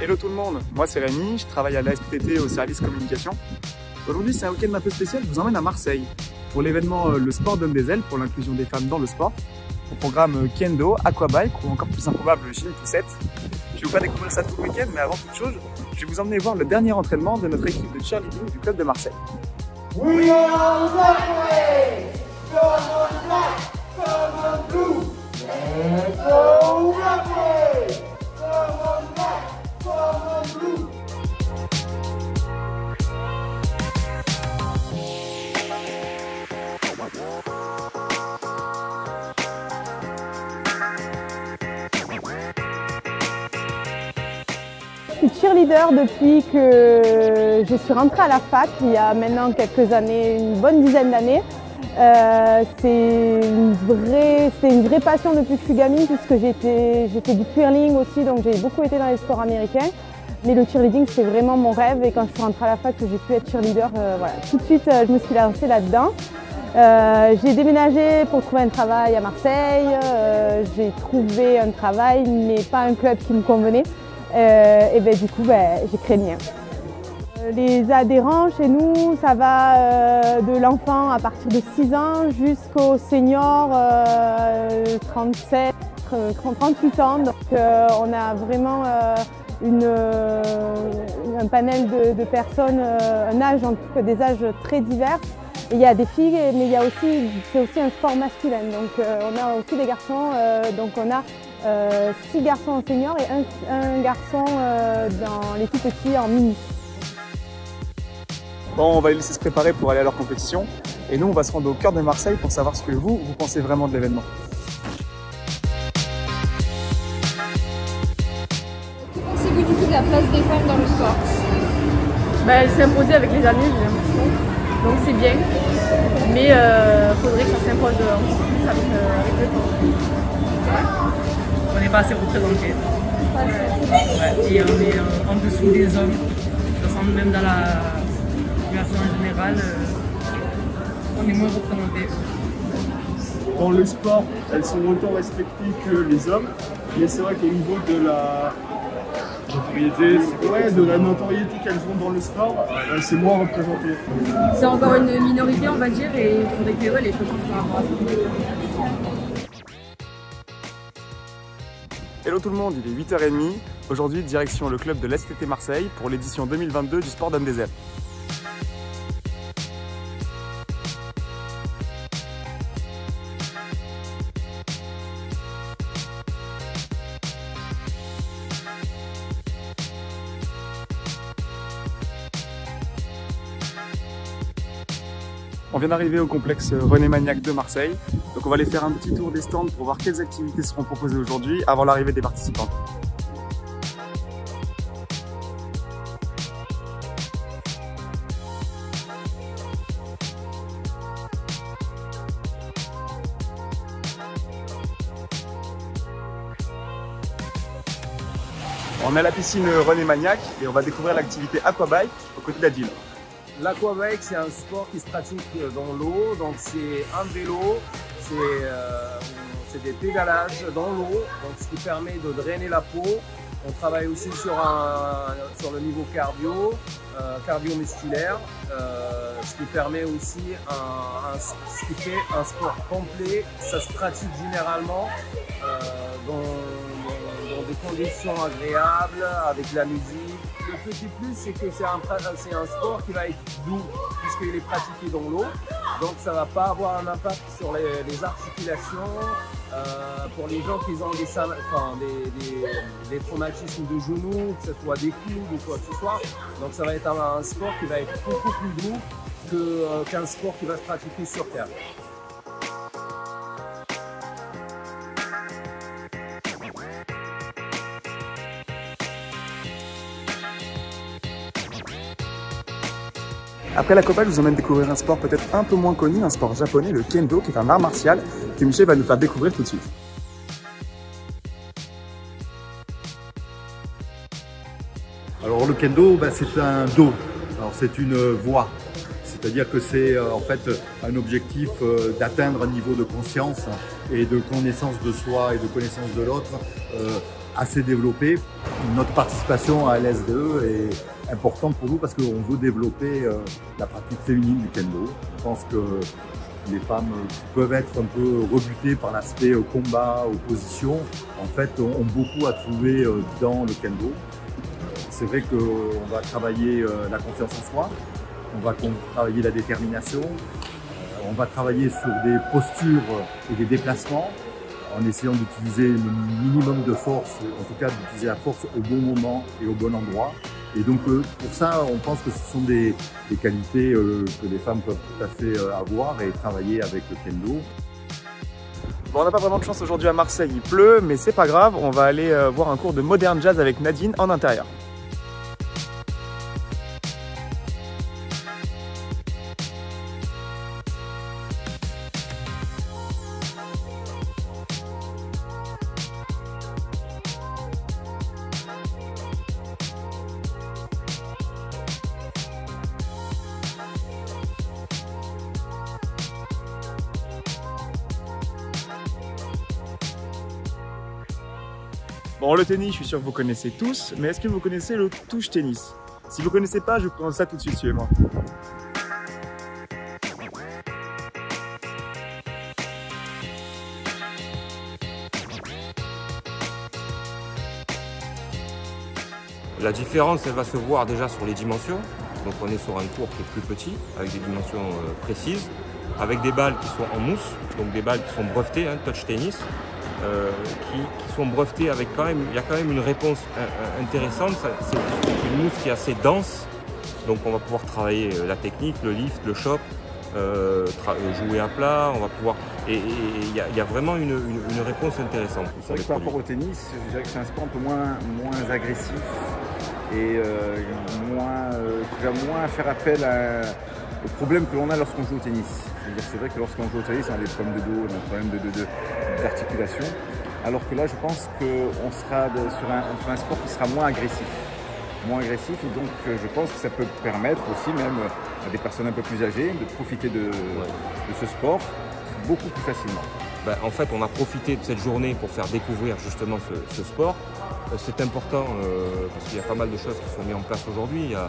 Hello tout le monde, moi c'est Rémi, je travaille à la SPTT au service communication. Aujourd'hui c'est un week-end un peu spécial, je vous emmène à Marseille pour l'événement Le Sport donne des ailes pour l'inclusion des femmes dans le sport. Au programme Kendo, Aquabike ou encore plus improbable Chine Poussette. Je vais vous faire découvrir ça tout le week-end, mais avant toute chose, je vais vous emmener voir le dernier entraînement de notre équipe de cheerleading du club de Marseille. We are Rugby! Come on black, come on blue! Let's go Rugby! Come on black, come on blue! Je suis cheerleader depuis que je suis rentrée à la fac, il y a maintenant quelques années, une bonne dizaine d'années. C'est une vraie passion depuis que je suis gamine puisque j'ai fait du twirling aussi, donc j'ai beaucoup été dans les sports américains. Mais le cheerleading c'est vraiment mon rêve et quand je suis rentrée à la fac que j'ai pu être cheerleader, voilà, tout de suite je me suis lancée là-dedans. J'ai déménagé pour trouver un travail à Marseille, j'ai trouvé un travail mais pas un club qui me convenait. Et ben, du coup, j'ai créé le mien. Les adhérents chez nous, ça va de l'enfant à partir de 6 ans jusqu'au senior 37, 38 ans. Donc on a vraiment un panel de personnes, un âge, en tout cas des âges très divers. Et il y a des filles, mais c'est aussi un sport masculin. Donc on a aussi des garçons, donc on a 6 garçons en senior et un garçon dans les tout petits en mini. Bon, on va les laisser se préparer pour aller à leur compétition. Et nous, on va se rendre au cœur de Marseille pour savoir ce que vous pensez vraiment de l'événement. Que pensez-vous du coup de la place des femmes dans le sport? Elle s'est imposée avec les années, j'ai l'impression. Donc c'est bien. Mais il faudrait que ça s'impose encore plus avec le temps. On n'est pas assez représentés. Ouais. Et on est en dessous des hommes. Ça semble même dans la population en général, on est moins représentés. Dans le sport, elles sont autant respectées que les hommes, mais c'est vrai qu'au niveau de la notoriété qu'elles ont dans le sport, c'est moins représenté. C'est encore une minorité, on va dire, et il faudrait que les choses par rapport à ça. Hello tout le monde, il est 8h30. Aujourd'hui, direction le club de l'STT Marseille pour l'édition 2022 du Sport donne des ailes. On vient d'arriver au complexe René Magnac de Marseille, donc on va aller faire un petit tour des stands pour voir quelles activités seront proposées aujourd'hui avant l'arrivée des participants. On est à la piscine René Magnac et on va découvrir l'activité Aquabike aux côtés d'Adil. L'aquabike, c'est un sport qui se pratique dans l'eau, donc c'est un vélo, c'est des pédalages dans l'eau, donc ce qui permet de drainer la peau. On travaille aussi sur le niveau cardio-musculaire, ce qui permet aussi ce qui fait un sport complet. Ça se pratique généralement dans des conditions agréables, avec la musique. Le petit plus, c'est que c'est un sport qui va être doux, puisqu'il est pratiqué dans l'eau. Donc ça ne va pas avoir un impact sur les articulations. Pour les gens qui ont des traumatismes de genoux, que ce soit des coudes ou quoi que ce soit. Donc ça va être un sport qui va être beaucoup plus doux qu'un sport qui va se pratiquer sur terre. Après l'aquabike, je vous emmène découvrir un sport peut-être un peu moins connu, un sport japonais, le Kendo, qui est un art martial que Michel va nous faire découvrir tout de suite. Alors le Kendo, c'est un do, alors c'est une voie. C'est-à-dire que c'est en fait un objectif d'atteindre un niveau de conscience et de connaissance de soi et de connaissance de l'autre assez développé. Notre participation à l'SDE est importante pour nous parce qu'on veut développer la pratique féminine du kendo. Je pense que les femmes qui peuvent être un peu rebutées par l'aspect combat, opposition, en fait, ont beaucoup à trouver dans le kendo. C'est vrai qu'on va travailler la confiance en soi, on va travailler la détermination, on va travailler sur des postures et des déplacements en essayant d'utiliser le minimum de force, en tout cas d'utiliser la force au bon moment et au bon endroit. Et donc pour ça, on pense que ce sont des qualités que les femmes peuvent tout à fait avoir et travailler avec le kendo. Bon, on n'a pas vraiment de chance aujourd'hui à Marseille, il pleut, mais c'est pas grave, on va aller voir un cours de modern jazz avec Nadine en intérieur. Bon, le tennis, je suis sûr que vous connaissez tous, mais est-ce que vous connaissez le touche tennis? Si vous ne connaissez pas, je vous présente ça tout de suite, suivez-moi. La différence, elle va se voir déjà sur les dimensions. Donc on est sur un court qui est plus petit, avec des dimensions précises, avec des balles qui sont en mousse, donc des balles qui sont brevetées, hein, touch tennis. Qui sont brevetés avec il y a quand même une réponse intéressante. C'est une mousse qui est assez dense, donc on va pouvoir travailler la technique, le lift, le chop, jouer à plat, on va pouvoir. Et il y a vraiment une réponse intéressante. C'est vrai que par rapport au tennis, je dirais que c'est un sport un peu moins agressif et qui va moins faire appel aux problèmes que l'on a lorsqu'on joue au tennis. C'est vrai que lorsqu'on joue au tennis, on a des problèmes de dos, on a des problèmes d'articulation. Alors que là, je pense qu'on sera sur un sport qui sera moins agressif. Et donc je pense que ça peut permettre aussi même à des personnes un peu plus âgées de profiter de ce sport beaucoup plus facilement. En fait, on a profité de cette journée pour faire découvrir justement ce sport. C'est important parce qu'il y a pas mal de choses qui sont mises en place aujourd'hui. Il y a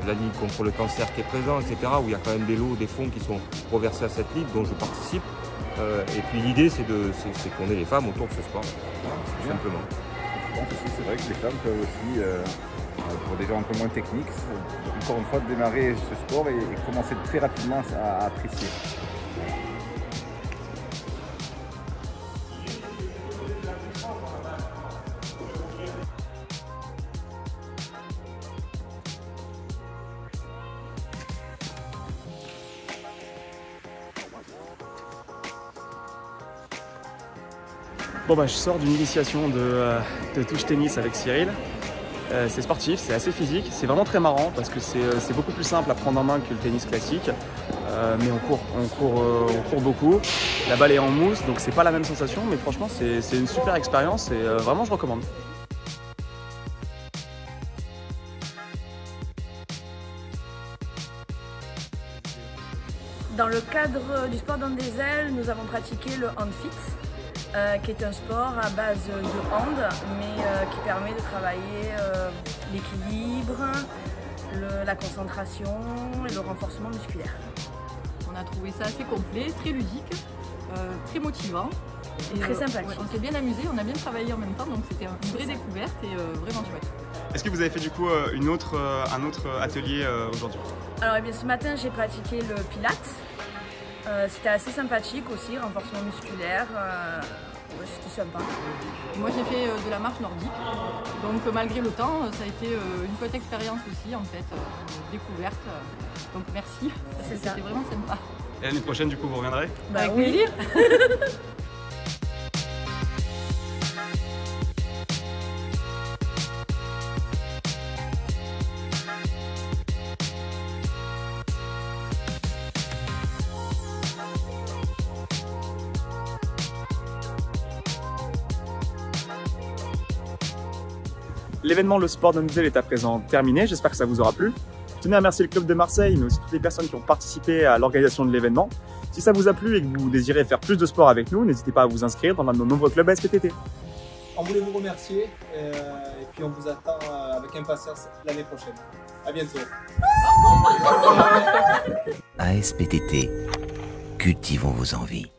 la Ligue contre le cancer qui est présente, etc. où il y a quand même des lots, des fonds qui sont reversés à cette ligue dont je participe. Et puis l'idée, c'est qu'on ait les femmes autour de ce sport, tout simplement. Je pense aussi, c'est vrai que les femmes peuvent aussi, pour des gens un peu moins techniques, encore une fois, démarrer ce sport et commencer très rapidement à apprécier. Bon je sors d'une initiation de touche tennis avec Cyril. C'est sportif, c'est assez physique, c'est vraiment très marrant parce que c'est beaucoup plus simple à prendre en main que le tennis classique. Mais on court beaucoup. La balle est en mousse, donc c'est pas la même sensation, mais franchement c'est une super expérience et vraiment je recommande. Dans le cadre du sport Donne des ailes, nous avons pratiqué le handfit, qui est un sport à base de hand, mais qui permet de travailler l'équilibre, la concentration et le renforcement musculaire. On a trouvé ça assez complet, très ludique, très motivant. Et très sympathique. Ouais, on s'est bien amusé, on a bien travaillé en même temps, donc c'était une vraie découverte et vraiment chouette. Est-ce que vous avez fait du coup un autre atelier aujourd'hui? Alors ce matin j'ai pratiqué le pilates. C'était assez sympathique aussi, renforcement musculaire, c'était sympa. Et moi j'ai fait de la marche nordique, donc malgré le temps, ça a été une chouette expérience aussi en fait, découverte. Donc merci, c'était vraiment sympa. Et l'année prochaine du coup vous reviendrez? Avec plaisir. L'événement Le Sport Donne des ailes est à présent terminé, j'espère que ça vous aura plu. Je tenais à remercier le club de Marseille, mais aussi toutes les personnes qui ont participé à l'organisation de l'événement. Si ça vous a plu et que vous désirez faire plus de sport avec nous, n'hésitez pas à vous inscrire dans l'un de nos nombreux clubs ASPTT. On voulait vous remercier et puis on vous attend avec impatience l'année prochaine. À bientôt. ASPTT, cultivons vos envies.